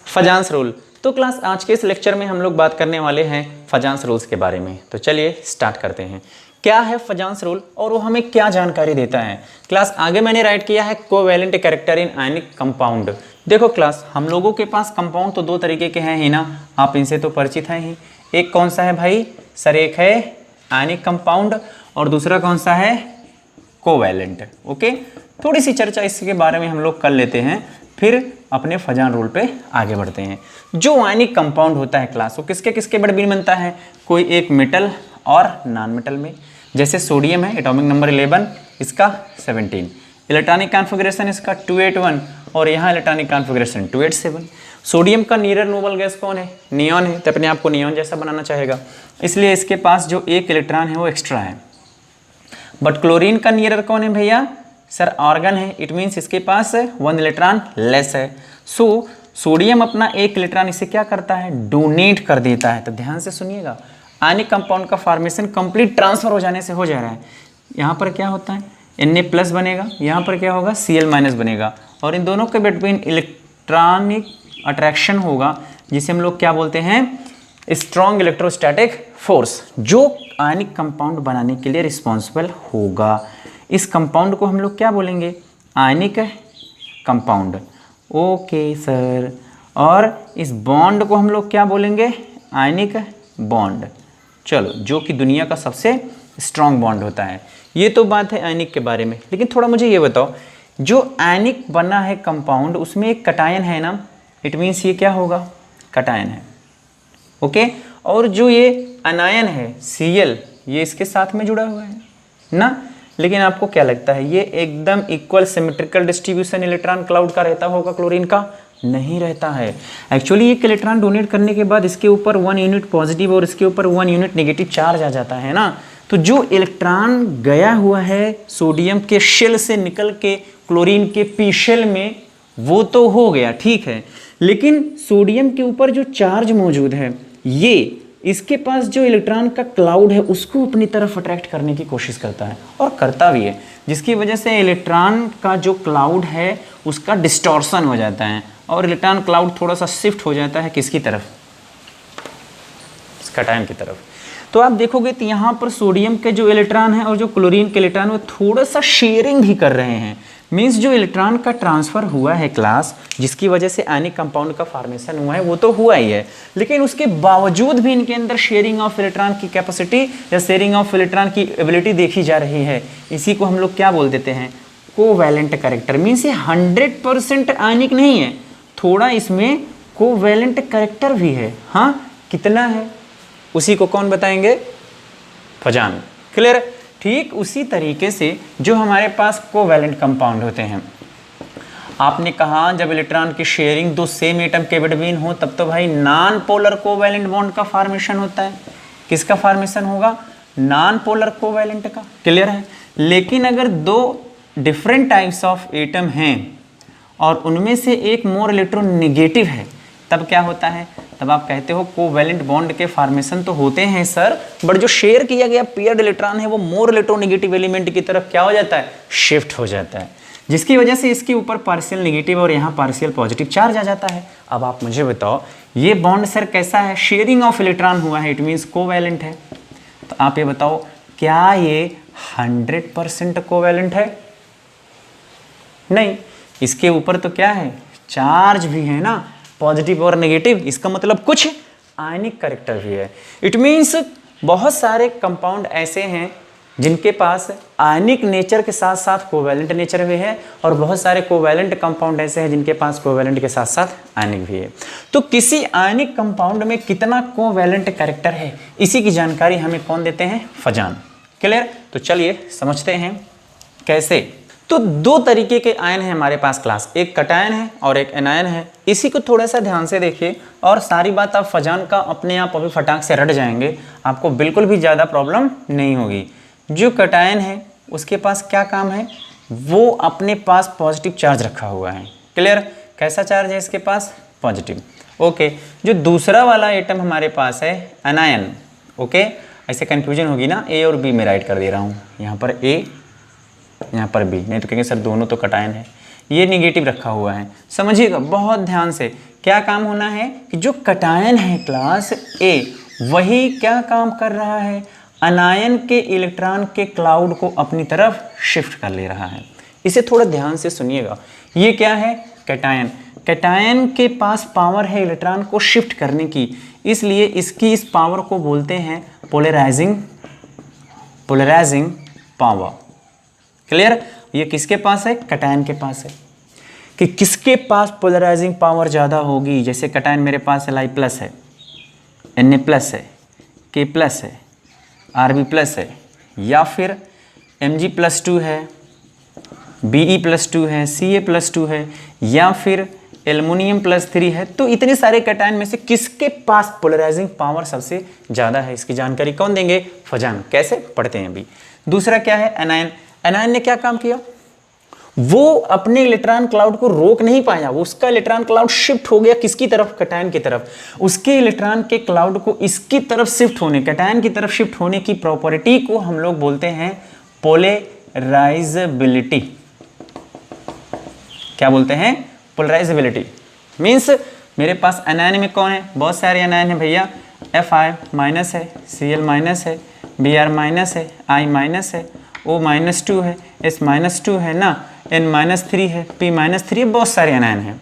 Fajans rule. तो class आज के इस लेक्चर में हम लोग बात करने वाले हैं फजांस रूल्स के बारे में। तो चलिए स्टार्ट करते हैं। क्या है फजांस रूल और वो हमें क्या जानकारी देता है। क्लास आगे मैंने राइट किया है covalent character in ionic compound. देखो क्लास, हम लोगों के पास कंपाउंड तो दो तरीके के हैं ही ना, आप इनसे तो परिचित हैं ही। एक कौन सा है भाई सर? एक है आयनिक कंपाउंड और दूसरा कौन सा है? कोवैलेंट। ओके, थोड़ी सी चर्चा इसके बारे में हम लोग कर लेते हैं, फिर अपने फजान रूल पे आगे बढ़ते हैं। जो आयनिक कंपाउंड होता है क्लास, वो किसके किसके बड़बीन बनता है? कोई एक मेटल और नॉन मेटल में। जैसे सोडियम है, एटॉमिक नंबर 11, इसका 17, इलेक्ट्रॉनिक कॉन्फ़िगरेशन इसका 281 और यहाँ इलेक्ट्रॉनिक कॉन्फ़िगरेशन 287। सोडियम का नियर नोबल गैस कौन है? नियॉन है, तो अपने आप को नियॉन जैसा बनाना चाहेगा, इसलिए इसके पास जो एक इलेक्ट्रॉन है वो एक्स्ट्रा है। बट क्लोरीन का नियरर कौन है भैया? सर आर्गन है, इट मीन्स इसके पास 1 इलेक्ट्रॉन लेस है। सो सोडियम अपना 1 इलेक्ट्रॉन इसे क्या करता है? डोनेट कर देता है। तो ध्यान से सुनिएगा, आयनिक कंपाउंड का फॉर्मेशन कंप्लीट ट्रांसफर हो जाने से हो जा रहा है। यहाँ पर क्या होता है? Na+ बनेगा, यहाँ पर क्या होगा? Cl- बनेगा और इन दोनों के बिटवीन इलेक्ट्रॉनिक अट्रैक्शन होगा, जिसे हम लोग क्या बोलते हैं? स्ट्रॉन्ग इलेक्ट्रोस्टैटिक फोर्स, जो आयनिक कंपाउंड बनाने के लिए रिस्पॉन्सिबल होगा। इस कंपाउंड को हम लोग क्या बोलेंगे? Ionic compound. ओके सर, और इस बॉन्ड को हम लोग क्या बोलेंगे? Ionic bond. चलो, जो कि दुनिया का सबसे स्ट्रॉन्ग बॉन्ड होता है। ये तो बात है आयनिक के बारे में, लेकिन थोड़ा मुझे ये बताओ, जो आयनिक बना है कंपाउंड उसमें एक कटायन है ना, इट मीन्स ये क्या होगा? कटायन है। ओके, और जो ये अनायन है Cl, ये इसके साथ में जुड़ा हुआ है ना। लेकिन आपको क्या लगता है, ये एकदम equal symmetrical distribution electron cloud का रहता होगा? क्लोरीन का नहीं रहता है। एक्चुअली एक इलेक्ट्रॉन डोनेट करने के बाद इसके ऊपर 1 यूनिट पॉजिटिव और इसके ऊपर 1 यूनिट नेगेटिव चार्ज आ जाता है ना। तो जो इलेक्ट्रॉन गया हुआ है सोडियम के शेल से निकल के क्लोरीन के पी शेल में, वो तो हो गया, ठीक है। लेकिन सोडियम के ऊपर जो चार्ज मौजूद है, ये इसके पास जो इलेक्ट्रॉन का क्लाउड है उसको अपनी तरफ अट्रैक्ट करने की कोशिश करता है और करता भी है, जिसकी वजह से इलेक्ट्रॉन का जो क्लाउड है उसका डिस्टॉर्शन हो जाता है और इलेक्ट्रॉन क्लाउड थोड़ा सा शिफ्ट हो जाता है किसकी तरफ? कटायन की तरफ। तो आप देखोगे तो यहाँ पर सोडियम के जो इलेक्ट्रॉन है और जो क्लोरीन के इलेक्ट्रॉन वो थोड़ा सा शेयरिंग भी कर रहे हैं। मीन्स जो इलेक्ट्रॉन का ट्रांसफर हुआ है क्लास, जिसकी वजह से आयनिक कंपाउंड का फॉर्मेशन हुआ है, वो तो हुआ ही है, लेकिन उसके बावजूद भी इनके अंदर शेयरिंग ऑफ इलेक्ट्रॉन की कैपेसिटी या शेयरिंग ऑफ इलेक्ट्रॉन की एबिलिटी देखी जा रही है। इसी को हम लोग क्या बोल देते हैं? Covalent character. मीन्स ये 100% आयनिक नहीं है, थोड़ा इसमें कोवैलेंट कैरेक्टर भी है। हाँ, कितना है उसी को कौन बताएंगे? फजान। क्लियर? ठीक उसी तरीके से जो हमारे पास कोवैलेंट कंपाउंड होते हैं, आपने कहा जब इलेक्ट्रॉन की शेयरिंग दो सेम एटम के बिटवीन हो तब तो भाई नॉन पोलर कोवैलेंट बॉन्ड का फॉर्मेशन होता है। किसका फॉर्मेशन होगा? नॉन पोलर कोवैलेंट का। क्लियर है? लेकिन अगर दो डिफरेंट टाइप्स ऑफ एटम हैं और उनमें से एक मोर इलेक्ट्रोनेगेटिव है, तब क्या होता है? तब आप कहते हो कोवैलेंट बॉन्ड के फॉर्मेशन तो होते हैं सर, बट जो शेयर किया गया पेयर्ड इलेक्ट्रॉन है वो मोर इलेक्ट्रोनेगेटिव एलिमेंट की तरफ क्या हो जाता है? शिफ्ट हो जाता है, जिसकी वजह से इसके ऊपर पार्शियल नेगेटिव और यहाँ पार्शियल पॉजिटिव चार्ज आ जाता है। अब आप मुझे बताओ, ये बॉन्ड सर कैसा है? शेयरिंग ऑफ इलेक्ट्रॉन हुआ है, इट मीन्स कोवैलेंट है। तो आप ये बताओ, क्या ये 100% कोवैलेंट है? नहीं, इसके ऊपर तो क्या है? चार्ज भी है ना, पॉजिटिव और नेगेटिव। इसका मतलब कुछ आयनिक कैरेक्टर भी है। इट मीन्स बहुत सारे कंपाउंड ऐसे हैं जिनके पास आयनिक नेचर के साथ साथ कोवैलेंट नेचर भी है, और बहुत सारे कोवैलेंट कंपाउंड ऐसे हैं जिनके पास कोवैलेंट के साथ साथ आयनिक भी है। तो किसी आयनिक कंपाउंड में कितना कोवैलेंट कैरेक्टर है, इसी की जानकारी हमें कौन देते हैं? फजान। क्लियर? तो चलिए समझते हैं कैसे। तो दो तरीके के आयन हैं हमारे पास क्लास, एक कटायन है और एक एनायन है। इसी को थोड़ा सा ध्यान से देखिए और सारी बात आप फजान का अपने आप अभी फटाक से रट जाएंगे, आपको बिल्कुल भी ज़्यादा प्रॉब्लम नहीं होगी। जो कटायन है उसके पास क्या काम है? वो अपने पास पॉजिटिव चार्ज रखा हुआ है। क्लियर? कैसा चार्ज है इसके पास? पॉजिटिव। ओके, जो दूसरा वाला एटम हमारे पास है अनायन। ओके, ऐसे कन्फ्यूजन होगी ना, ए और बी में राइट कर दे रहा हूँ, यहाँ पर ए यहाँ पर भी, नहीं तो कहेंगे सर दोनों तो कटायन है, ये निगेटिव रखा हुआ है। समझिएगा बहुत ध्यान से, क्या काम होना है कि जो कटायन है क्लास ए, वही क्या काम कर रहा है, अनायन के इलेक्ट्रॉन के क्लाउड को अपनी तरफ शिफ्ट कर ले रहा है। इसे थोड़ा ध्यान से सुनिएगा, ये क्या है, कटायन। कटायन के पास पावर है इलेक्ट्रॉन को शिफ्ट करने की, इसलिए इसकी इस पावर को बोलते हैं पोलराइजिंग पावर। क्लियर? ये किसके पास है, कटायन के पास है। कि किसके पास पोलराइजिंग पावर ज़्यादा होगी, जैसे कटायन मेरे पास Li प्लस है, Na प्लस है, K प्लस है, Rb प्लस है, या फिर Mg प्लस 2 है, Be प्लस 2 है, Ca प्लस 2 है, या फिर एल्युमिनियम प्लस 3 है। तो इतने सारे कटायन में से किसके पास पोलराइजिंग पावर सबसे ज़्यादा है, इसकी जानकारी कौन देंगे, फजान। कैसे पढ़ते हैं अभी। दूसरा क्या है, एनायन। एनायन ने क्या काम किया, वो अपने इलेक्ट्रॉन क्लाउड को रोक नहीं पाया, वो उसका इलेक्ट्रॉन क्लाउड शिफ्ट हो गया किसकी तरफ, कटायन की तरफ। उसके इलेक्ट्रॉन के क्लाउड को इसकी तरफ शिफ्ट होने, कटायन की तरफ शिफ्ट होने की प्रॉपर्टी को हम लोग बोलते हैं पोलराइजेबिलिटी। क्या बोलते हैं, पोलराइजेबिलिटी। मीन्स मेरे पास एनायन में कौन है, बहुत सारे एनायन है भैया, Fi माइनस है, Cl माइनस है, Br माइनस है, I माइनस है, O माइनस 2 है, S माइनस 2 है ना, N माइनस 3 है, P माइनस 3 है, बहुत सारे अनायन हैं।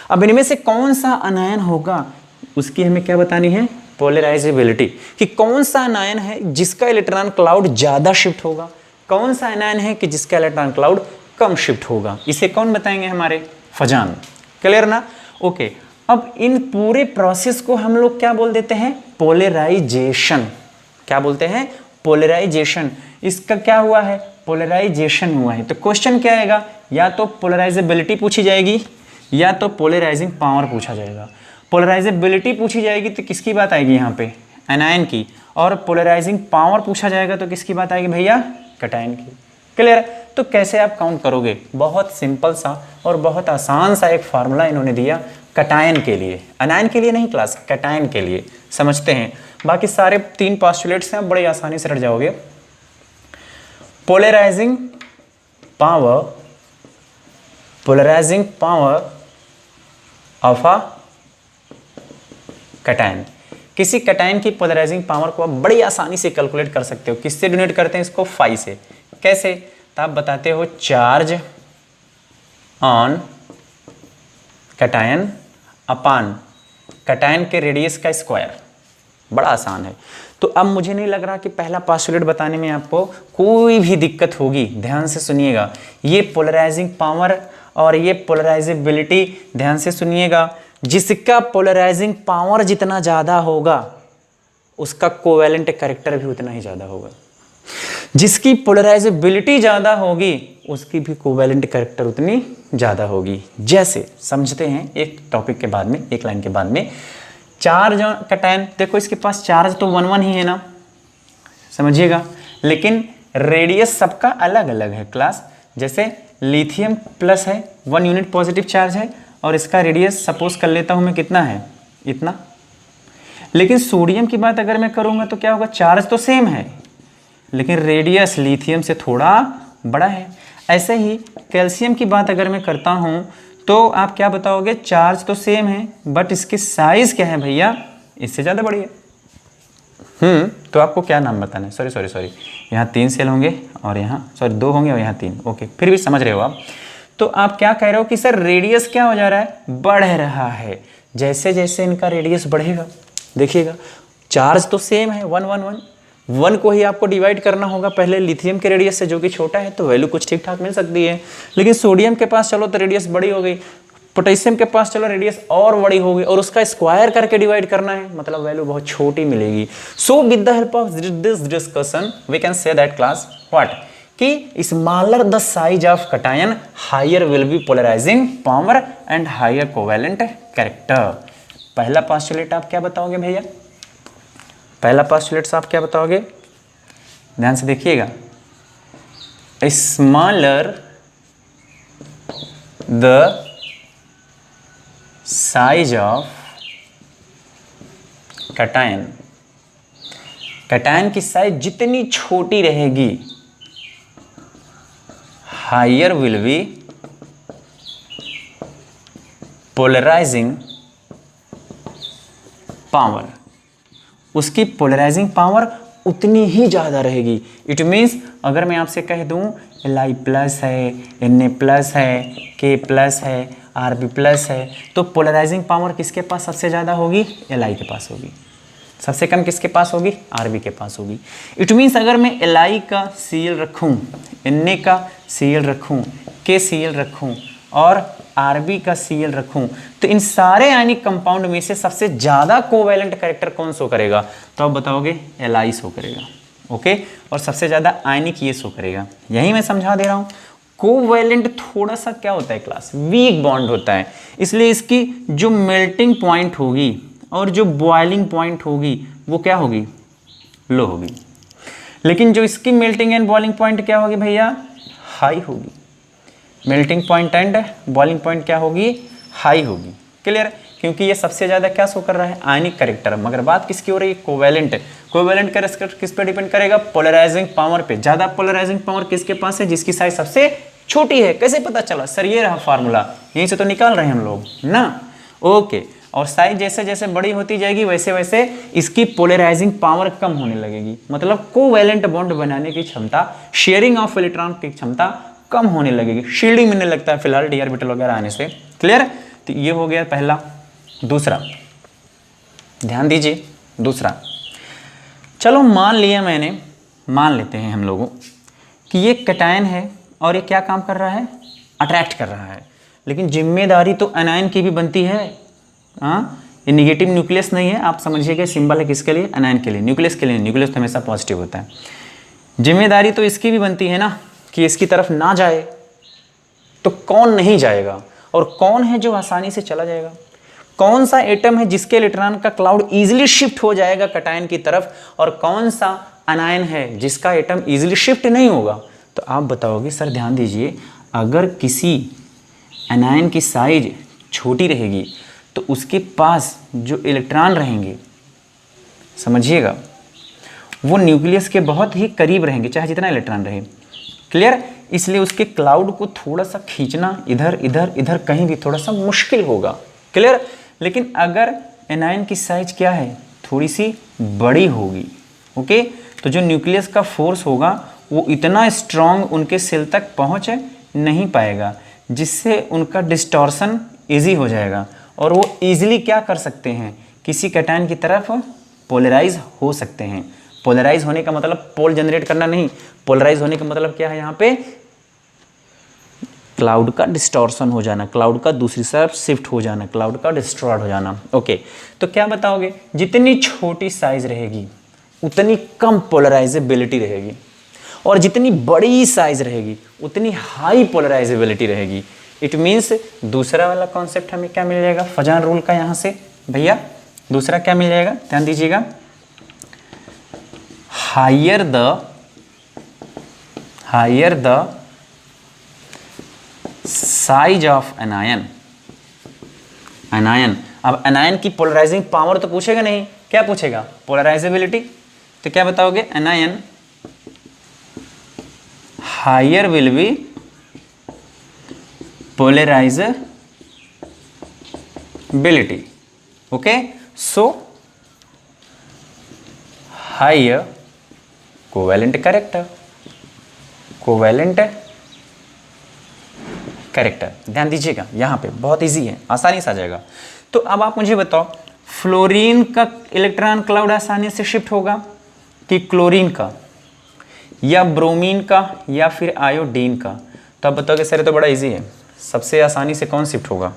अब इनमें से कौन सा अनायन होगा, उसकी हमें क्या बतानी है, पोलराइजेबिलिटी, कि कौन सा अनायन है जिसका इलेक्ट्रॉन क्लाउड ज़्यादा शिफ्ट होगा, कौन सा अनायन है कि जिसका इलेक्ट्रॉन क्लाउड कम शिफ्ट होगा। इसे कौन बताएंगे, हमारे फजान। क्लियर ना, ओके। अब इन पूरे प्रोसेस को हम लोग क्या बोल देते हैं, पोलराइजेशन। क्या बोलते हैं, पोलराइजेशन। इसका क्या हुआ है, पोलराइजेशन हुआ है। तो क्वेश्चन क्या आएगा, या तो पोलराइजेबिलिटी पूछी जाएगी या तो पोलराइजिंग पावर पूछा जाएगा। पोलराइजेबिलिटी पूछी जाएगी तो किसकी बात आएगी यहाँ पे, एनायन की, और पोलराइजिंग पावर पूछा जाएगा तो किसकी बात आएगी भैया, कटायन की। क्लियर? तो कैसे आप काउंट करोगे, बहुत सिंपल सा और बहुत आसान सा एक फार्मूला इन्होंने दिया कटायन के लिए, अनायन के लिए नहीं क्लास, कटायन के लिए। समझते हैं, बाकी सारे 3 पोस्टुलेट्स हैं, बड़े आसानी से रट जाओगे। Polarising power of a cation. किसी कटायन की पोलराइजिंग पावर को आप बड़ी आसानी से कैलकुलेट कर सकते हो। किससे डिनोट करते हैं इसको, फाई से। कैसे, तो आप बताते हो charge on cation upon cation के रेडियस का स्क्वायर। बड़ा आसान है। तो अब मुझे नहीं लग रहा कि पहला पोस्टुलेट बताने में आपको कोई भी दिक्कत होगी। ध्यान से सुनिएगा, ये पोलराइजिंग पावर और ये पोलराइजेबिलिटी, ध्यान से सुनिएगा। जिसका पोलराइजिंग पावर जितना ज़्यादा होगा उसका कोवेलेंट कैरेक्टर भी उतना ही ज़्यादा होगा। जिसकी पोलराइजेबिलिटी ज़्यादा होगी उसकी भी कोवेलेंट कैरेक्टर उतनी ज़्यादा होगी। जैसे समझते हैं एक टॉपिक के बाद में, एक लाइन के बाद में, चार्ज कटायन। देखो इसके पास चार्ज तो 1 1 ही है ना, समझिएगा, लेकिन रेडियस सबका अलग अलग है क्लास। जैसे लिथियम प्लस है, 1 यूनिट पॉजिटिव चार्ज है, और इसका रेडियस सपोज कर लेता हूँ मैं कितना है, इतना। लेकिन सोडियम की बात अगर मैं करूँगा तो क्या होगा, चार्ज तो सेम है लेकिन रेडियस लिथियम से थोड़ा बड़ा है। ऐसे ही कैल्शियम की बात अगर मैं करता हूँ तो आप क्या बताओगे, चार्ज तो सेम है बट इसकी साइज क्या है भैया, इससे ज़्यादा बड़ी है। तो आपको क्या नाम बताना है, सॉरी यहाँ 3 सेल होंगे और यहाँ 2 होंगे और यहाँ 3। ओके, फिर भी समझ रहे हो आप। तो आप क्या कह रहे हो कि सर रेडियस क्या हो जा रहा है, बढ़ रहा है। जैसे जैसे इनका रेडियस बढ़ेगा, देखिएगा चार्ज तो सेम है 1 1 1, 1 को ही आपको डिवाइड करना होगा पहले लिथियम के रेडियस से, जो कि छोटा है, तो वैल्यू कुछ ठीक ठाक मिल सकती है। लेकिन सोडियम के पास चलो तो रेडियस बड़ी हो गई, पोटेशियम के पास चलो रेडियस और बड़ी हो गई, और उसका स्क्वायर करके डिवाइड करना है, मतलब वैल्यू बहुत छोटी मिलेगी। So with the help of this discussion we can say that class what, कि smaller the size of cation higher will be polarising power and higher covalent character. पहला पोस्टुलेट आप क्या बताओगे भैया, पहला पोस्टुलेट आप क्या बताओगे, ध्यान से देखिएगा। Smaller the size of cation, cation की साइज जितनी छोटी रहेगी higher will be polarising power, उसकी पोलराइजिंग पावर उतनी ही ज़्यादा रहेगी। इट मीन्स अगर मैं आपसे कह दूं Li प्लस है, Na प्लस है, K प्लस है, Rb प्लस है, तो पोलराइजिंग पावर किसके पास सबसे ज़्यादा होगी? Li के पास होगी। सबसे कम किसके पास होगी? Rb के पास होगी। इट मीन्स अगर मैं Li का Cl रखूँ, Na का Cl रखूँ, K Cl रखूँ और Rb का Cl रखूँ, तो इन सारे आयनिक कंपाउंड में से सबसे ज़्यादा कोवैलेंट कैरेक्टर कौन शो करेगा? तो आप बताओगे Li शो करेगा। ओके, और सबसे ज़्यादा आयनिक ये शो करेगा। यही मैं समझा दे रहा हूँ। कोवैलेंट थोड़ा सा क्या होता है क्लास? वीक बॉन्ड होता है, इसलिए इसकी जो मेल्टिंग पॉइंट होगी और जो बॉइलिंग पॉइंट होगी वो क्या होगी? लो होगी। लेकिन जो इसकी मेल्टिंग एंड बॉइलिंग पॉइंट क्या होगी भैया? हाई होगी। Melting point and boiling point क्या होगी? हाई होगी। क्लियर? क्योंकि ये सबसे ज़्यादा क्या शो कर रहा है? आयनिक कैरेक्टर। मगर बात किसकी हो रही है? कोवैलेंट। कोवैलेंट कैरेक्टर किस पे डिपेंड करेगा? पोलराइजिंग पावर पे। ज़्यादा पोलराइजिंग पावर किसके पास है? जिसकी साइज सबसे छोटी है। कैसे पता चला सर? ये रहा फार्मूला, यहीं से तो निकाल रहे हैं हम लोग ना। ओके, और साइज जैसे जैसे बड़ी होती जाएगी वैसे वैसे इसकी पोलराइजिंग पावर कम होने लगेगी। मतलब कोवैलेंट बॉन्ड बनाने की क्षमता, शेयरिंग ऑफ इलेक्ट्रॉन की क्षमता कम होने लगेगी। शील्डिंग मिलने लगता है फिलहाल डी ऑर्बिटल वगैरह आने से। क्लियर? तो ये हो गया पहला। दूसरा ध्यान दीजिए, दूसरा, चलो मान लिया मैंने, मान लेते हैं हम लोगों कि ये कैटायन है और ये क्या काम कर रहा है? अट्रैक्ट कर रहा है। लेकिन जिम्मेदारी तो एनायन की भी बनती है। हाँ, ये निगेटिव न्यूक्लियस नहीं है, आप समझिएगा सिंबल है किसके लिए? एनायन के लिए, न्यूक्लियस के लिए। न्यूक्लियस तो हमेशा पॉजिटिव होता है। जिम्मेदारी तो इसकी भी बनती है ना कि इसकी तरफ ना जाए। तो कौन नहीं जाएगा और कौन है जो आसानी से चला जाएगा? कौन सा एटम है जिसके इलेक्ट्रॉन का क्लाउड इजीली शिफ्ट हो जाएगा कैटायन की तरफ, और कौन सा अनायन है जिसका एटम इजीली शिफ्ट नहीं होगा? तो आप बताओगे सर ध्यान दीजिए, अगर किसी अनायन की साइज छोटी रहेगी तो उसके पास जो इलेक्ट्रॉन रहेंगे, समझिएगा, वो न्यूक्लियस के बहुत ही करीब रहेंगे चाहे जितना इलेक्ट्रॉन रहे। क्लियर? इसलिए उसके क्लाउड को थोड़ा सा खींचना इधर इधर इधर कहीं भी थोड़ा सा मुश्किल होगा। क्लियर? लेकिन अगर एनायन की साइज क्या है? थोड़ी सी बड़ी होगी। ओके, तो जो न्यूक्लियस का फोर्स होगा वो इतना स्ट्रॉन्ग उनके सेल तक पहुंच नहीं पाएगा, जिससे उनका डिस्टॉर्शन इजी हो जाएगा और वो इजीली क्या कर सकते हैं? किसी कैटायन की तरफ पोलराइज हो सकते हैं। पोलराइज होने का मतलब पोल जनरेट करना नहीं, पोलराइज होने का मतलब क्या है? यहाँ पे क्लाउड का डिस्टॉर्शन हो जाना, क्लाउड का दूसरी तरफ शिफ्ट हो जाना, क्लाउड का डिस्ट्रॉयड हो जाना। ओके, तो क्या बताओगे? जितनी छोटी साइज रहेगी उतनी कम पोलराइजेबिलिटी रहेगी, और जितनी बड़ी साइज रहेगी उतनी हाई पोलराइजेबिलिटी रहेगी। इट मीन्स दूसरा वाला कॉन्सेप्ट हमें क्या मिल जाएगा फजान रूल का? यहाँ से भैया दूसरा क्या मिल जाएगा? ध्यान दीजिएगा, higher the size of anion. अब एनायन की पोलराइजिंग पावर तो पूछेगा नहीं, क्या पूछेगा? पोलराइजेबिलिटी। तो क्या बताओगे? Anion higher will be polarisability. Okay, so higher covalent character, ध्यान दीजिएगा यहाँ पे बहुत इजी है, आसानी से आ जाएगा। तो अब आप मुझे बताओ, फ्लोरीन का इलेक्ट्रॉन क्लाउड आसानी से शिफ्ट होगा कि क्लोरीन का, या ब्रोमीन का, या फिर आयोडीन का? तो आप बताओगे सर ये तो बड़ा इजी है, सबसे आसानी से कौन शिफ्ट होगा?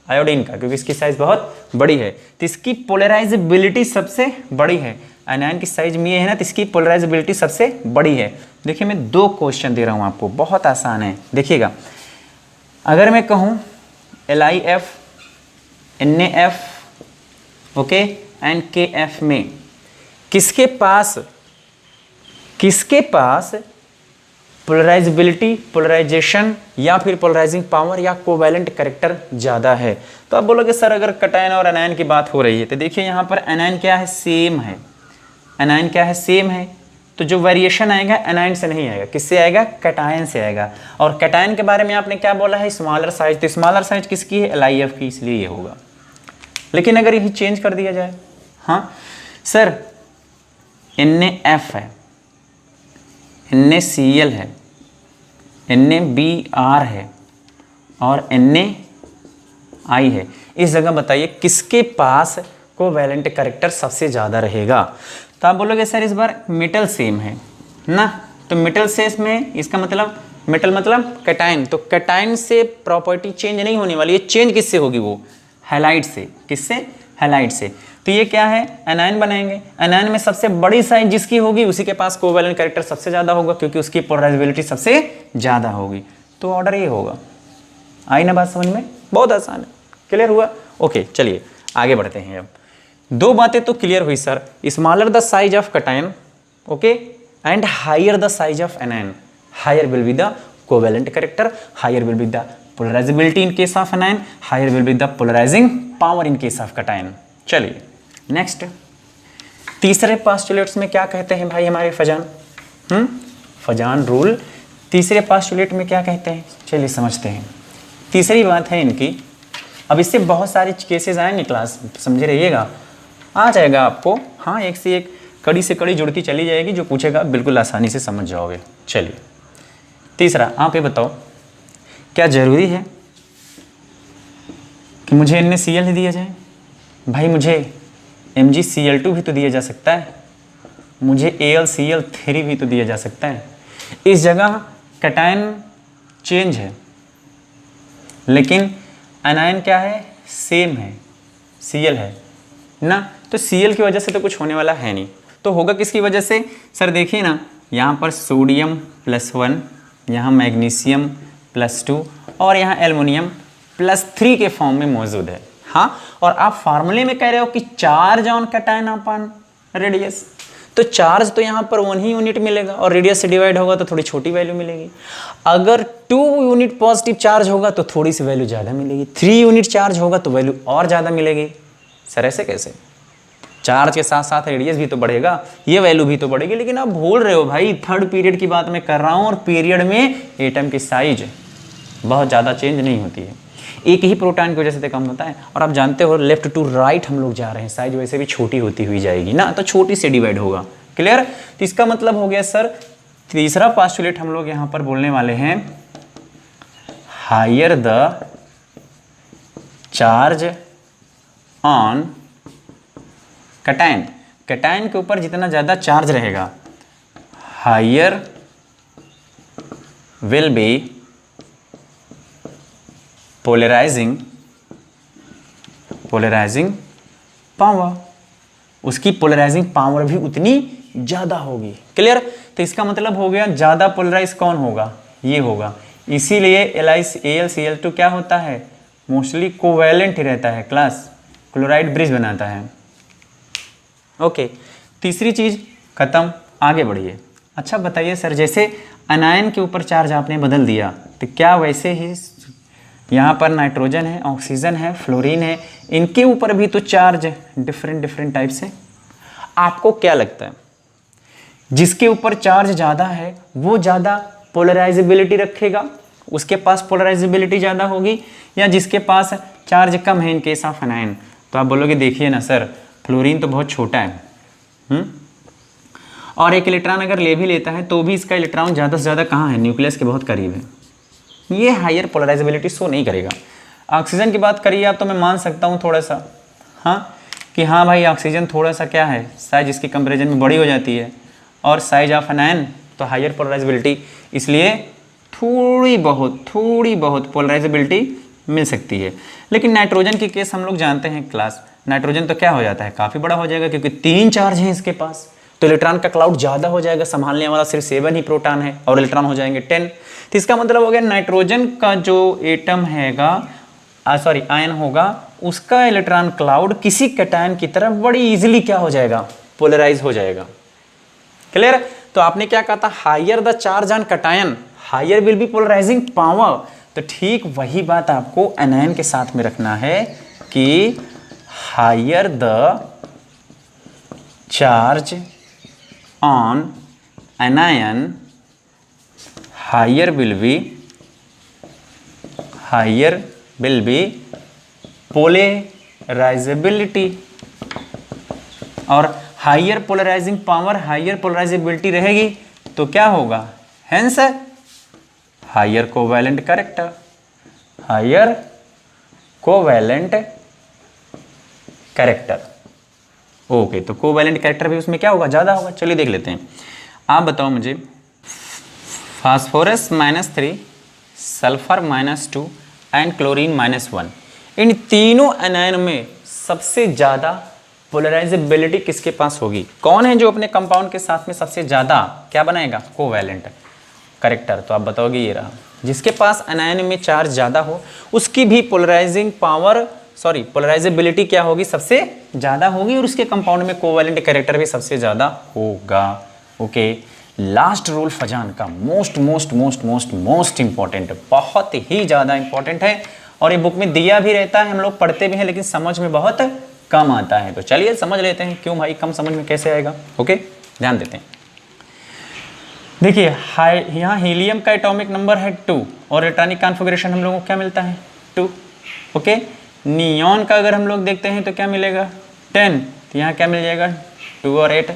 आयोडीन का, क्योंकि इसकी साइज बहुत बड़ी है, तो इसकी पोलराइजेबिलिटी सबसे बड़ी है। एनायन की साइज में ये है ना, तो इसकी पोलराइजेबिलिटी सबसे बड़ी है। देखिए मैं 2 क्वेश्चन दे रहा हूँ आपको, बहुत आसान है, देखिएगा। अगर मैं कहूँ LiF, NaF, okay, and KF में किसके पास पोलराइजेबिलिटी, पोलराइजेशन, या फिर पोलराइजिंग पावर या कोवैलेंट कैरेक्टर ज़्यादा है? तो आप बोलोगे सर अगर कैटायन और एनायन की बात हो रही है तो देखिए यहाँ पर एनायन क्या है? सेम है। एनायन क्या है? सेम है। तो जो वेरिएशन आएगा एनायन से नहीं आएगा, किससे आएगा? कैटायन से आएगा। और कैटायन के बारे में आपने क्या बोला है? Smaller size. तो स्मॉलर साइज किसकी है? LiF की, इसलिए ये होगा। लेकिन अगर यही चेंज कर दिया जाए, हाँ सर NaF है, NaCl है, NaBr है और NaI है, इस जगह बताइए किसके पास कोवैलेंट कैरेक्टर सबसे ज़्यादा रहेगा? तो आप बोलोगे सर इस बार मेटल सेम है ना, तो मेटल सेम में इसका मतलब मेटल मतलब कैटायन, तो कैटायन से प्रॉपर्टी चेंज नहीं होने वाली है। चेंज किससे होगी? वो हैलाइड से। किससे? हैलाइड से। तो ये क्या है? एनायन बनाएंगे। एनायन में सबसे बड़ी साइज जिसकी होगी उसी के पास कोवैलेंट कैरेक्टर सबसे ज़्यादा होगा, क्योंकि उसकी पोलराइजेबिलिटी सबसे ज़्यादा होगी। तो ऑर्डर ये होगा। आई ना बात समझ में? बहुत आसान है। क्लियर हुआ? ओके, चलिए आगे बढ़ते हैं। अब दो बातें तो क्लियर हुई sir, smaller the size of cation, okay, and higher the size of anion, higher will be the covalent character, higher will be the polarisability in case of anion, higher will be the polarising power in case of cation. चलिए next, तीसरे postulates में क्या कहते हैं भाई हमारे Fazan? Fazan rule तीसरे postulate में क्या कहते हैं? चलिए समझते हैं। तीसरी बात है इनकी, अब इससे बहुत सारे केसेस आएंगे क्लास, समझे रहिएगा, आ जाएगा आपको। हाँ, एक से एक कड़ी से कड़ी जुड़ती चली जाएगी, जो पूछेगा बिल्कुल आसानी से समझ जाओगे। चलिए तीसरा, आप ये बताओ क्या ज़रूरी है कि मुझे NaCl ही दिया जाए? भाई मुझे MgCl2 भी तो दिया जा सकता है, मुझे AlCl3 भी तो दिया जा सकता है। इस जगह कैटायन चेंज है, लेकिन एनायन क्या है? सेम है, Cl है ना, तो Cl की वजह से तो कुछ होने वाला है नहीं। तो होगा किसकी वजह से? सर देखिए ना, यहाँ पर सोडियम +1, यहाँ मैग्नीशियम +2 और यहाँ एल्युमिनियम +3 के फॉर्म में मौजूद है। हाँ, और आप फार्मूले में कह रहे हो कि charge on cation upon radius, तो चार्ज तो यहाँ पर 1 ही यूनिट मिलेगा और रेडियस से डिवाइड होगा तो थोड़ी छोटी वैल्यू मिलेगी। अगर 2 यूनिट पॉजिटिव चार्ज होगा तो थोड़ी सी वैल्यू ज़्यादा मिलेगी, 3 यूनिट चार्ज होगा तो वैल्यू और ज़्यादा मिलेगी। सर ऐसे कैसे? चार्ज के साथ साथ रेडियस भी तो बढ़ेगा, ये वैल्यू भी तो बढ़ेगी। लेकिन आप भूल रहे हो भाई, थर्ड पीरियड की बात मैं कर रहा हूँ, और पीरियड में एटम की साइज बहुत ज़्यादा चेंज नहीं होती है, एक ही प्रोटॉन की वजह से तो कम होता है। और आप जानते हो लेफ्ट टू राइट हम लोग जा रहे हैं, साइज वैसे भी छोटी होती हुई जाएगी ना, तो छोटी से डिवाइड होगा। क्लियर? तो इसका मतलब हो गया सर, तीसरा पोस्टुलेट हम लोग यहाँ पर बोलने वाले हैं, higher the charge on cation. Cation के ऊपर जितना ज़्यादा चार्ज रहेगा, higher will be polarising power, उसकी पोलराइजिंग पावर भी उतनी ज़्यादा होगी। क्लियर? तो इसका मतलब हो गया ज़्यादा पोलराइज कौन होगा? ये होगा। इसीलिए AlCl2 क्या होता है? मोस्टली कोवैलेंट ही रहता है क्लास, क्लोराइड ब्रिज बनाता है। ओके, तीसरी चीज़ खत्म, आगे बढ़िए। अच्छा बताइए सर, जैसे अनायन के ऊपर चार्ज आपने बदल दिया, तो क्या वैसे ही यहाँ पर नाइट्रोजन है, ऑक्सीजन है, फ्लोरीन है, इनके ऊपर भी तो चार्ज डिफरेंट टाइप से? आपको क्या लगता है, जिसके ऊपर चार्ज ज़्यादा है वो ज़्यादा पोलराइजेबिलिटी रखेगा, उसके पास पोलराइजेबिलिटी ज़्यादा होगी, या जिसके पास चार्ज कम है इन केस ऑफ एनायन? तो आप बोलोगे देखिए ना सर, फ्लोरीन तो बहुत छोटा है, और एक इलेक्ट्रॉन अगर ले भी लेता है तो भी इसका इलेक्ट्रॉन ज़्यादा से ज़्यादा कहाँ है? न्यूक्लियस के बहुत करीब है, ये हायर पोलराइजेबिलिटी शो नहीं करेगा। ऑक्सीजन की बात करिए आप, तो मैं मान सकता हूँ थोड़ा सा, हाँ, कि हाँ भाई ऑक्सीजन थोड़ा सा क्या है, साइज इसकी कंपेरिजन में बड़ी हो जाती है, और साइज ऑफ एनायन तो हायर पोलराइजेबिलिटी, इसलिए थोड़ी बहुत पोलराइजेबिलिटी मिल सकती है। लेकिन नाइट्रोजन की केस हम लोग जानते हैं क्लास, नाइट्रोजन तो क्या हो जाता है? काफ़ी बड़ा हो जाएगा, क्योंकि 3 चार्ज हैं इसके पास, तो इलेक्ट्रॉन का क्लाउड ज़्यादा हो जाएगा, संभालने वाला सिर्फ 7 ही प्रोटॉन है और इलेक्ट्रॉन हो जाएंगे 10। तो इसका मतलब हो गया नाइट्रोजन का जो एटम हैगा, आयन होगा, उसका इलेक्ट्रॉन क्लाउड किसी कैटायन की तरफ बड़ी इजीली क्या हो जाएगा? पोलराइज हो जाएगा। क्लियर? तो आपने क्या कहा था? Higher the charge on cation, higher will be polarising power. तो ठीक वही बात आपको एनायन के साथ में रखना है कि higher the charge on anion higher will be polarizability, और higher polarising power higher polarisability रहेगी तो क्या होगा, hence higher covalent character, higher covalent character. Okay, तो कोवैलेंट कैरेक्टर भी उसमें क्या होगा, ज़्यादा होगा। चलिए देख लेते हैं। आप बताओ मुझे, फास्फोरस -3, सल्फर -2 एंड क्लोरीन -1, इन तीनों एनायन में सबसे ज़्यादा पोलराइजेबिलिटी किसके पास होगी? कौन है जो अपने कंपाउंड के साथ में सबसे ज़्यादा क्या बनाएगा, कोवैलेंट कैरेक्टर? तो आप बताओगे ये रहा, जिसके पास एनायन में चार्ज ज़्यादा हो उसकी भी पोलराइजेबिलिटी क्या होगी, सबसे ज़्यादा होगी, और उसके कंपाउंड में कोवैलेंट कैरेक्टर भी सबसे ज़्यादा होगा। ओके, लास्ट रूल फजान का मोस्ट इंपॉर्टेंट, बहुत ही ज़्यादा इंपॉर्टेंट है, और ये बुक में दिया भी रहता है, हम लोग पढ़ते भी हैं, लेकिन समझ में बहुत कम आता है। तो चलिए समझ लेते हैं, क्यों भाई कम समझ में कैसे आएगा। ओके, ध्यान देते हैं। देखिए यहाँ हीलियम का एटॉमिक नंबर है 2 और इलेक्ट्रॉनिक कॉन्फ़िगरेशन हम लोगों को क्या मिलता है, 2। ओके, नियॉन का अगर हम लोग देखते हैं तो क्या मिलेगा, 10, तो यहाँ क्या मिल जाएगा, 2 और 8।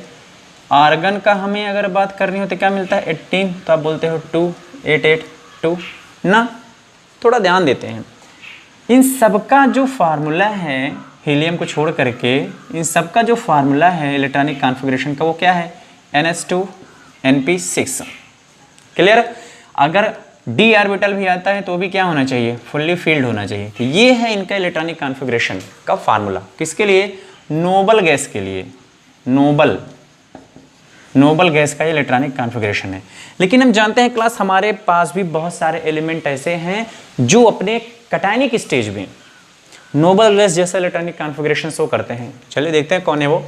आर्गन का हमें अगर बात करनी हो तो क्या मिलता है, 18, तो आप बोलते हो 2, 8, 8, 2 ना। थोड़ा ध्यान देते हैं, इन सबका जो फार्मूला है हीलियम को छोड़ करके, इन सबका जो फार्मूला है इलेक्ट्रॉनिक कॉन्फ़िगरेशन का वो क्या है, NH2 NP6। क्लियर? अगर d ऑर्बिटल भी आता है तो भी क्या होना चाहिए, फुल्ली फील्ड होना चाहिए। तो ये है इनका इलेक्ट्रॉनिक कॉन्फ़िगरेशन का फार्मूला, किसके लिए, नोबल गैस के लिए, नोबल गैस का इलेक्ट्रॉनिक कॉन्फ़िगरेशन है। लेकिन हम जानते हैं क्लास, हमारे पास भी बहुत सारे एलिमेंट ऐसे हैं जो अपने कैटायनिक स्टेज में नोबल गैस जैसा इलेक्ट्रॉनिक कॉन्फ़िगरेशन शो करते हैं। चलिए देखते हैं कौन है वो।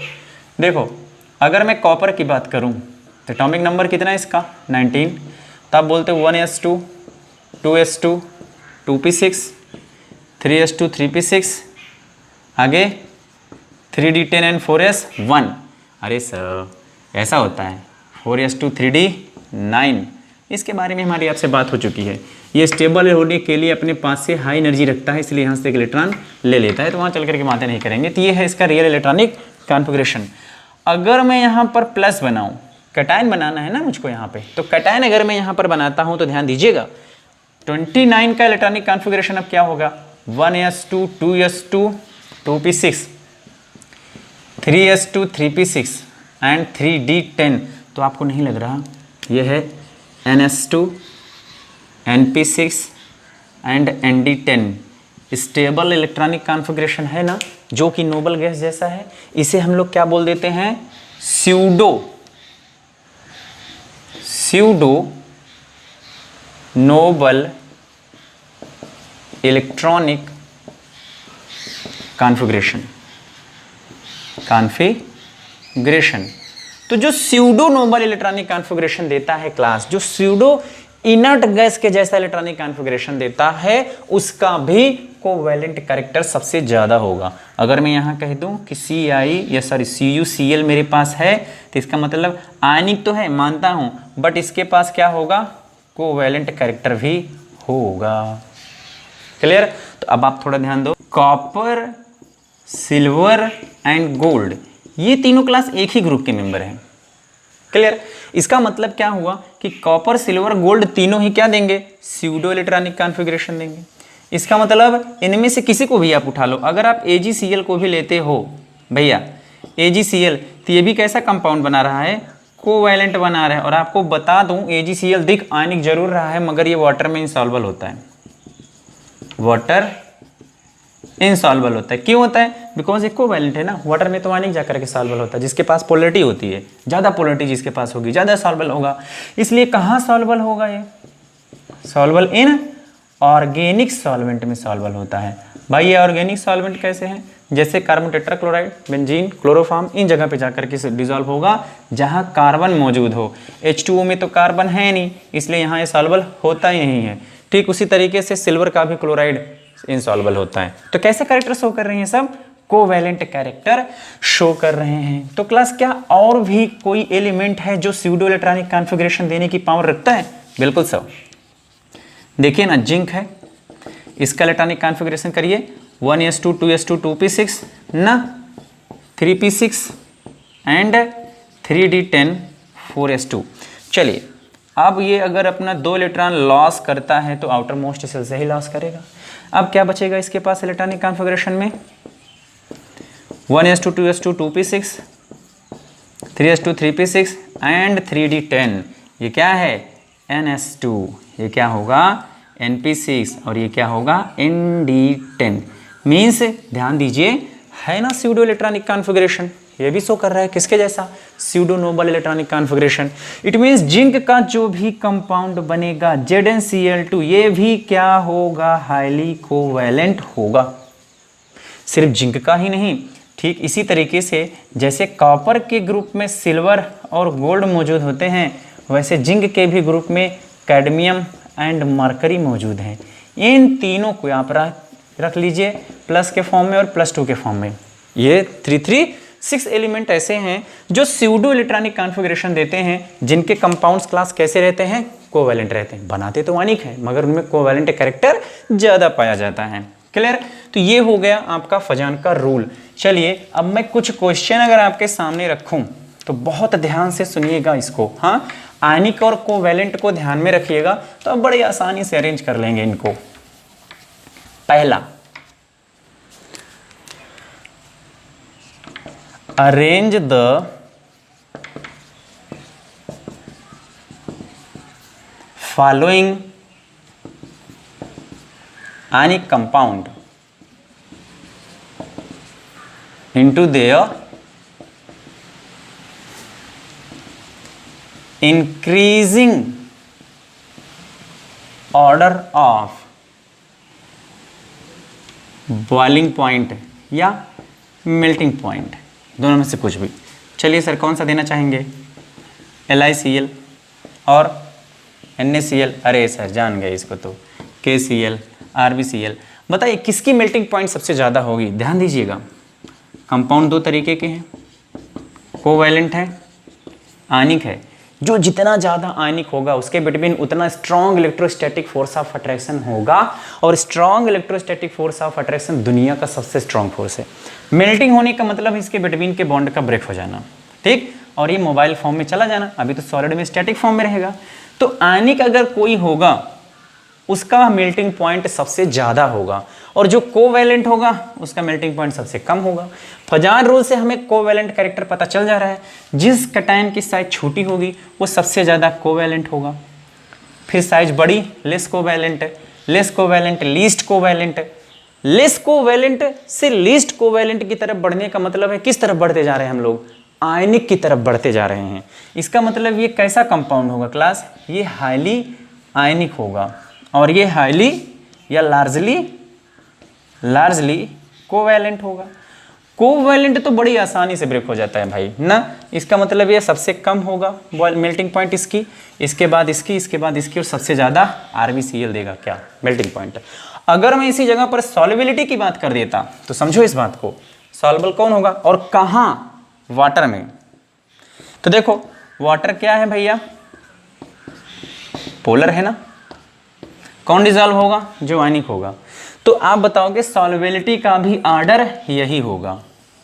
देखो, अगर मैं कॉपर की बात करूं तो एटॉमिक नंबर कितना है इसका, 19, तो आप बोलते हो 1s2 2s2 2p6 3s2 3p6, आगे 3d10 एंड 4s1। अरे सर ऐसा होता है, 4s2 3d9, इसके बारे में हमारी आपसे बात हो चुकी है। ये स्टेबल होने के लिए अपने पास से हाई एनर्जी रखता है, इसलिए यहाँ से एक इलेक्ट्रॉन ले लेता है, तो वहाँ चल करके बातें नहीं करेंगे। तो ये है इसका रियल इलेक्ट्रॉनिक कॉन्फ़िगरेशन। अगर मैं यहाँ पर प्लस बनाऊँ, कैटायन बनाना है ना मुझको यहाँ पे, तो कैटायन अगर मैं यहाँ पर बनाता हूँ तो ध्यान दीजिएगा, 29 का इलेक्ट्रॉनिक कॉन्फ़िगरेशन अब क्या होगा, 1s2 2s2 2p6 3s2 3p6 and 3d10। तो आपको नहीं लग रहा, ये है ns2 np6 and nd10, stable electronic configuration है ना, जो कि नोबल गैस जैसा है। इसे हम लोग क्या बोल देते हैं, स्यूडो नोबल इलेक्ट्रॉनिक कॉन्फ़िगरेशन। तो जो स्यूडो नोबल इलेक्ट्रॉनिक कॉन्फ़िगरेशन देता है क्लास, जो स्यूडो इनर्ट गैस के जैसा इलेक्ट्रॉनिक कॉन्फ़िगरेशन देता है, उसका भी कोवैलेंट कैरेक्टर सबसे ज़्यादा होगा। अगर मैं यहाँ कह दूँ कि CuCl मेरे पास है, तो इसका मतलब आयनिक तो है, मानता हूँ, बट इसके पास क्या होगा, कोवैलेंट कैरेक्टर भी होगा। क्लियर? तो अब आप थोड़ा ध्यान दो, कॉपर, सिल्वर एंड गोल्ड, ये तीनों क्लास एक ही ग्रुप के मेंबर हैं। क्लियर? इसका मतलब क्या हुआ कि कॉपर, सिल्वर, गोल्ड तीनों ही क्या देंगे, स्यूडो इलेक्ट्रॉनिक कॉन्फ़िगरेशन देंगे। इसका मतलब इनमें से किसी को भी आप उठा लो, अगर आप AgCl को भी लेते हो भैया, AgCl, तो ये भी कैसा कंपाउंड बना रहा है, कोवैलेंट बना रहा है। और आपको बता दूं, AgCl दिख आयनिक जरूर रहा है, मगर ये वाटर में इंसॉल्युबल होता है, वाटर इनसॉल्युबल होता है। क्यों होता है, बिकॉज ये कोवैलेंट है ना, वाटर में तो आयनिक जाकर के सॉल्युबल होता है, जिसके पास पोलरिटी होती है, ज़्यादा पोलरिटी जिसके पास होगी ज़्यादा सॉल्युबल होगा। इसलिए कहाँ सॉल्युबल होगा, ये सॉल्युबल इन ऑर्गेनिक सॉल्वेंट में सॉल्युबल होता है। भाई ये ऑर्गेनिक सॉल्वेंट कैसे हैं, जैसे कार्बन टेट्राक्लोराइड, बेंजीन, क्लोरोफॉर्म, इन जगह पे जाकर के डिजॉल्व होगा जहाँ कार्बन मौजूद हो। H2O में तो कार्बन है नहीं, इसलिए यहाँ ये सॉल्युबल होता ही नहीं है। ठीक उसी तरीके से सिल्वर का भी क्लोराइड इनसॉल्युबल होता है। तो कैसे कैरेक्टर शो कर रही हैं सब, कोवैलेंट कैरेक्टर शो कर रहे हैं। तो क्लास क्या और भी कोई एलिमेंट है जो स्यूडो इलेक्ट्रॉनिक कॉन्फ़िगरेशन देने की पावर रखता है? बिल्कुल सर, देखिए ना, जिंक है, इसका इलेक्ट्रॉनिक कॉन्फ़िगरेशन करिए 1s2 2s2 2p6 ना 3p6 एंड 3d10 4s2। चलिए, अब ये अगर अपना 2 इलेक्ट्रॉन लॉस करता है तो आउटर मोस्ट सेल से ही लॉस करेगा। अब क्या बचेगा इसके पास इलेक्ट्रॉनिक कॉन्फ़िगरेशन में? 1s2 2s2 2p6 3s2 3p6 and 3d10। ये क्या है? ns2। ये क्या होगा? np6 और ये क्या होगा? nd10। मीन्स ध्यान दीजिए, है ना स्यूडो इलेक्ट्रॉनिक कॉन्फ़िगरेशन, ये भी शो कर रहा है किसके जैसा? Pseudo noble electronic configuration. It means zinc का जो भी कंपाउंड बनेगा ZnCl2 ये भी क्या होगा? हाईली कोवैलेंट होगा। सिर्फ जिंक का ही नहीं, ठीक इसी तरीके से जैसे कॉपर के ग्रुप में सिल्वर और गोल्ड मौजूद होते हैं, वैसे जिंक के भी ग्रुप में कैडमियम एंड मरकरी मौजूद हैं। इन तीनों को आप रख लीजिए प्लस के फॉर्म में और +2 के फॉर्म में। ये 336 एलिमेंट ऐसे हैं जो स्यूडो इलेक्ट्रॉनिक कॉन्फ़िगरेशन देते हैं, जिनके कंपाउंड्स क्लास कैसे रहते हैं? कोवैलेंट रहते हैं। बनाते तो अनेक हैं मगर उनमें कोवैलेंट कैरेक्टर ज़्यादा पाया जाता है। क्लियर? तो ये हो गया आपका फजान का रूल। चलिए, अब मैं कुछ क्वेश्चन अगर आपके सामने रखूं तो बहुत ध्यान से सुनिएगा इसको। हाँ, आयनिक और कोवैलेंट को ध्यान में रखिएगा तो अब बड़े आसानी से अरेंज कर लेंगे इनको। पहला, arrange the following ionic compound into their increasing order of boiling point या melting point, दोनों में से कुछ भी। चलिए सर, कौन सा देना चाहेंगे? LiCl और NaCl। अरे सर जान गए इसको तो, KCl RbCl। बताइए किसकी मेल्टिंग पॉइंट सबसे ज़्यादा होगी? ध्यान दीजिएगा, कंपाउंड 2 तरीके के हैं, कोवैलेंट है, आयनिक है। जो जितना ज़्यादा आयनिक होगा उसके बिटवीन उतना strong electrostatic force of attraction होगा, और strong electrostatic force of attraction दुनिया का सबसे स्ट्रॉन्ग फोर्स है। मेल्टिंग होने का मतलब इसके बिटवीन के बॉन्ड का ब्रेक हो जाना, ठीक, और ये मोबाइल फॉर्म में चला जाना। अभी तो सॉलिड में स्टैटिक फॉर्म में रहेगा। तो आयनिक अगर कोई होगा उसका मेल्टिंग पॉइंट सबसे ज़्यादा होगा, और जो कोवैलेंट होगा उसका मेल्टिंग पॉइंट सबसे कम होगा। फजान रूल से हमें कोवैलेंट कैरेक्टर पता चल जा रहा है। जिस कैटायन की साइज छोटी होगी वो सबसे ज़्यादा कोवैलेंट होगा, फिर साइज बड़ी less covalent, less covalent least covalent, less covalent से लीस्ट कोवैलेंट की तरफ बढ़ने का मतलब है किस तरफ बढ़ते जा रहे हैं हम लोग? आयनिक की तरफ बढ़ते जा रहे हैं। इसका मतलब ये कैसा कंपाउंड होगा क्लास? ये हाईली आयनिक होगा, और ये हाईली या लार्जली कोवैलेंट होगा। कोवैलेंट तो बड़ी आसानी से ब्रेक हो जाता है भाई ना। इसका मतलब ये सबसे कम होगा मेल्टिंग पॉइंट इसकी, इसके बाद इसकी, इसके बाद इसकी, और सबसे ज़्यादा RbCl देगा क्या? Melting point. अगर मैं इसी जगह पर सॉल्युबिलिटी की बात कर देता तो समझो इस बात को, सॉल्युबल कौन होगा और कहाँ? वाटर में। तो देखो वाटर क्या है भैया? पोलर है ना। कौन डिजॉल्व होगा? जो आयनिक होगा। तो आप बताओगे सॉल्युबिलिटी का भी ऑर्डर यही होगा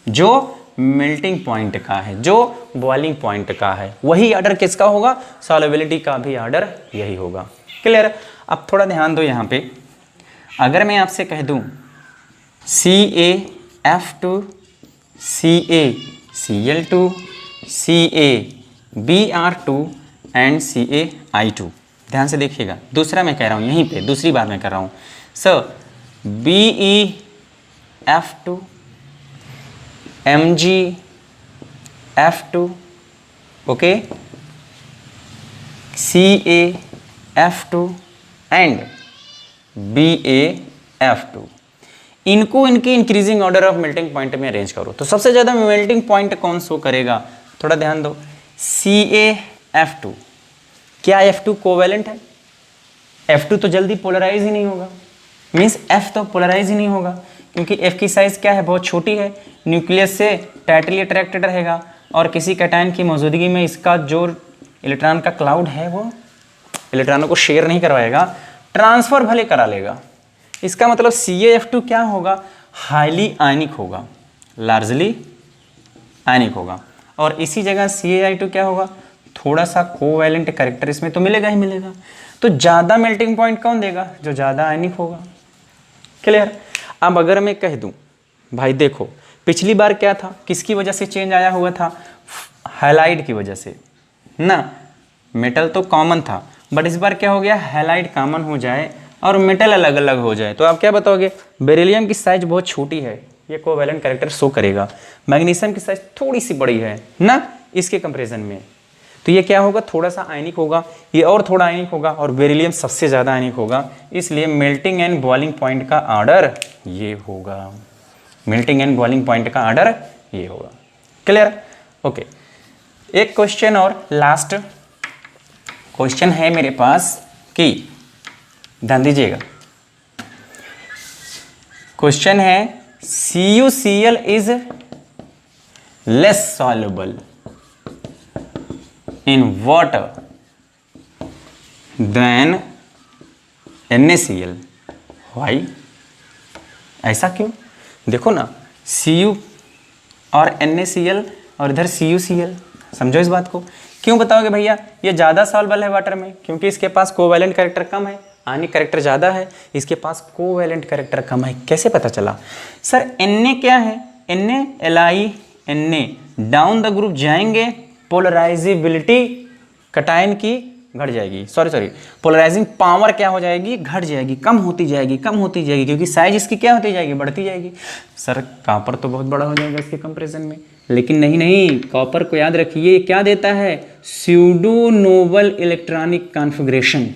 जो मेल्टिंग पॉइंट का है, जो बॉइलिंग पॉइंट का है, वही ऑर्डर किसका होगा? सॉल्युबिलिटी का भी ऑर्डर यही होगा। क्लियर? अब थोड़ा ध्यान दो यहाँ पे। अगर मैं आपसे कह दूँ CaF2 CaCl2 CaBr2 and CaI2। ध्यान से देखिएगा, दूसरा मैं कह रहा हूँ, यहीं पे दूसरी बार मैं कर रहा हूँ। Sir BeF2 MgF2 okay, CaF2 and BaF2। इनको इनके increasing order of melting point में अरेंज करो तो सबसे ज़्यादा मेल्टिंग पॉइंट कौन शो करेगा? थोड़ा ध्यान दो। CaF2। क्या F2 कोवैलेंट है? F2 तो जल्दी पोलराइज ही नहीं होगा, मीन्स F तो पोलराइज ही नहीं होगा। क्योंकि F की साइज़ क्या है, बहुत छोटी है, न्यूक्लियस से टाइटली अट्रैक्टेड रहेगा और किसी कैटायन की मौजूदगी में इसका जो इलेक्ट्रॉन का क्लाउड है वो इलेक्ट्रॉनों को शेयर नहीं करवाएगा, ट्रांसफ़र भले करा लेगा। इसका मतलब CaF2 क्या होगा, हाईली आयनिक होगा, लार्जली आयनिक होगा। और इसी जगह CaI2 क्या होगा, थोड़ा सा कोवैलेंट कैरेक्टर इसमें तो मिलेगा ही मिलेगा। तो ज़्यादा मेल्टिंग पॉइंट कौन देगा, जो ज़्यादा आयनिक होगा। क्लियर। अब अगर मैं कह दूं भाई देखो पिछली बार क्या था, किसकी वजह से चेंज आया हुआ था, हैलाइड की वजह से ना, मेटल तो कॉमन था, बट इस बार क्या हो गया, हैलाइड कॉमन हो जाए और मेटल अलग अलग हो जाए, तो आप क्या बताओगे, बेरिलियम की साइज बहुत छोटी है, ये कोवैलेंट कैरेक्टर शो करेगा। मैग्नीशियम की साइज थोड़ी सी बड़ी है ना इसके कंपैरिजन में, तो ये क्या होगा, थोड़ा सा आयनिक होगा, ये और थोड़ा आयनिक होगा, और बेरिलियम सबसे ज़्यादा आयनिक होगा। इसलिए मेल्टिंग एंड बॉइलिंग पॉइंट का ऑर्डर ये होगा, मेल्टिंग एंड बॉइलिंग पॉइंट का ऑर्डर ये होगा। क्लियर। ओके, एक क्वेश्चन और लास्ट क्वेश्चन है मेरे पास कि ध्यान दीजिएगा, क्वेश्चन है CuCl is less soluble in water than NaCl. Why? ऐसा क्यों? देखो ना, Cu और NaCl और इधर CuCl, समझो इस बात को। क्यों बताओगे भैया, ये ज़्यादा सॉल्युबल है वाटर में, क्योंकि इसके पास कोवैलेंट कैरेक्टर कम है, आयनिक कैरेक्टर ज़्यादा है, इसके पास कोवैलेंट कैरेक्टर कम है। कैसे पता चला सर? Na क्या है, Na डाउन द ग्रुप जाएंगे, पोलराइजेबिलिटी कटायन की घट जाएगी, सॉरी पोलराइजिंग पावर क्या हो जाएगी, घट जाएगी, कम होती जाएगी, क्योंकि साइज इसकी क्या होती जाएगी, बढ़ती जाएगी। सर कॉपर तो बहुत बड़ा हो जाएगा इसके कंपैरिजन में, लेकिन नहीं, कॉपर को याद रखिए क्या देता है, स्यूडो नोबल इलेक्ट्रॉनिक कॉन्फ़िगरेशन,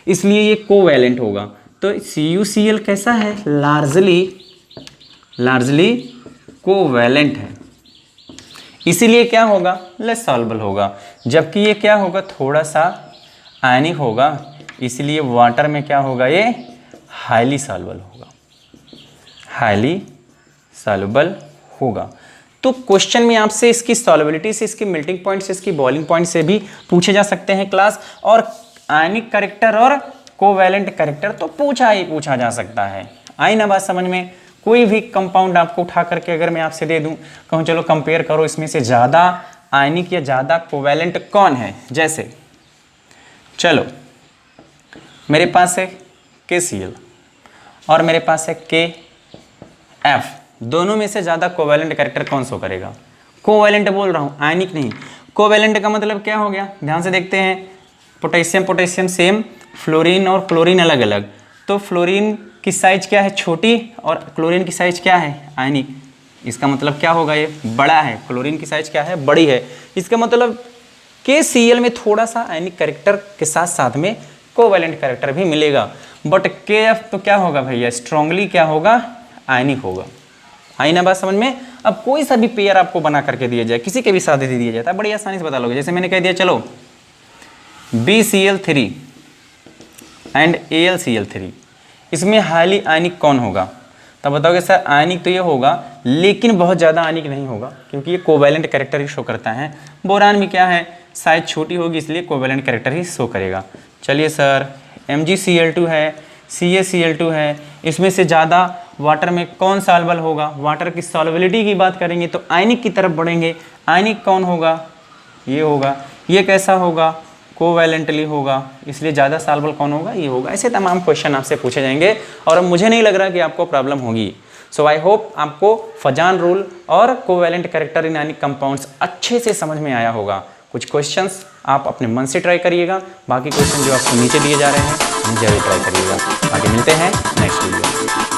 इसलिए ये कोवैलेंट होगा। तो CuCl कैसा है, लार्जली कोवैलेंट है, इसीलिए क्या होगा, लेस सॉल्युबल होगा। जबकि ये क्या होगा, थोड़ा सा आयनिक होगा, इसलिए वाटर में क्या होगा, ये हाईली सॉल्युबल होगा। तो क्वेश्चन में आपसे इसकी सॉल्युबिलिटी से, इसकी मेल्टिंग पॉइंट से, इसकी बॉइलिंग पॉइंट से भी पूछे जा सकते हैं क्लास, और आयनिक कैरेक्टर और कोवैलेंट कैरेक्टर तो पूछा जा सकता है। आई ना बात समझ में? कोई भी कंपाउंड आपको उठा करके अगर मैं आपसे दे दूं, कहूँ चलो कंपेयर करो इसमें से ज़्यादा आयनिक या ज़्यादा कोवैलेंट कौन है, जैसे चलो मेरे पास है KCl और मेरे पास है KF, दोनों में से ज़्यादा कोवैलेंट कैरेक्टर कौन शो करेगा? कोवैलेंट बोल रहा हूँ, आयनिक नहीं। कोवैलेंट का मतलब क्या हो गया, ध्यान से देखते हैं, पोटेशियम सेम, फ्लोरीन और क्लोरीन अलग अलग, तो फ्लोरीन की साइज क्या है, छोटी, और क्लोरीन की साइज क्या है, आयनिक। इसका मतलब क्या होगा, ये बड़ा है, क्लोरीन की साइज क्या है, बड़ी है। इसका मतलब KCl में थोड़ा सा आयनिक कैरेक्टर के साथ साथ में कोवैलेंट कैरेक्टर भी मिलेगा, बट KF तो क्या होगा भैया, स्ट्रांगली क्या होगा, आयनिक होगा। आई ना बात समझ में? अब कोई सा भी पेयर आपको बना करके दिया जाए, किसी के भी साथ दे दिया जाता है, बड़ी आसानी से बता लोगे। जैसे मैंने कह दिया चलो BCl3 एंड AlCl3, इसमें हाईली आयनिक कौन होगा? तब बताओगे सर आयनिक तो ये होगा, लेकिन बहुत ज़्यादा आयनिक नहीं होगा, क्योंकि ये कोवैलेंट कैरेक्टर ही शो करता है। बोरान में क्या है, साइज छोटी होगी, इसलिए कोवैलेंट कैरेक्टर ही शो करेगा। चलिए सर MgCl2 है, CaCl2 है, इसमें से ज़्यादा वाटर में कौन सॉल्युबल होगा? वाटर की सॉल्युबिलिटी की बात करेंगे तो आयनिक की तरफ बढ़ेंगे। आयनिक कौन होगा? ये होगा। ये कैसा होगा? कोवैलेंटली होगा, इसलिए ज़्यादा सॉल्युबल कौन होगा? ये होगा। ऐसे तमाम क्वेश्चन आपसे पूछे जाएंगे और अब मुझे नहीं लग रहा कि आपको प्रॉब्लम होगी। सो आई होप आपको फजान रूल और covalent character in ionic compounds अच्छे से समझ में आया होगा। कुछ क्वेश्चंस आप अपने मन से ट्राई करिएगा, बाकी क्वेश्चन जो आपको नीचे दिए जा रहे हैं जरूर ट्राई करिएगा। बाकी मिलते हैं नेक्स्ट वीडियो।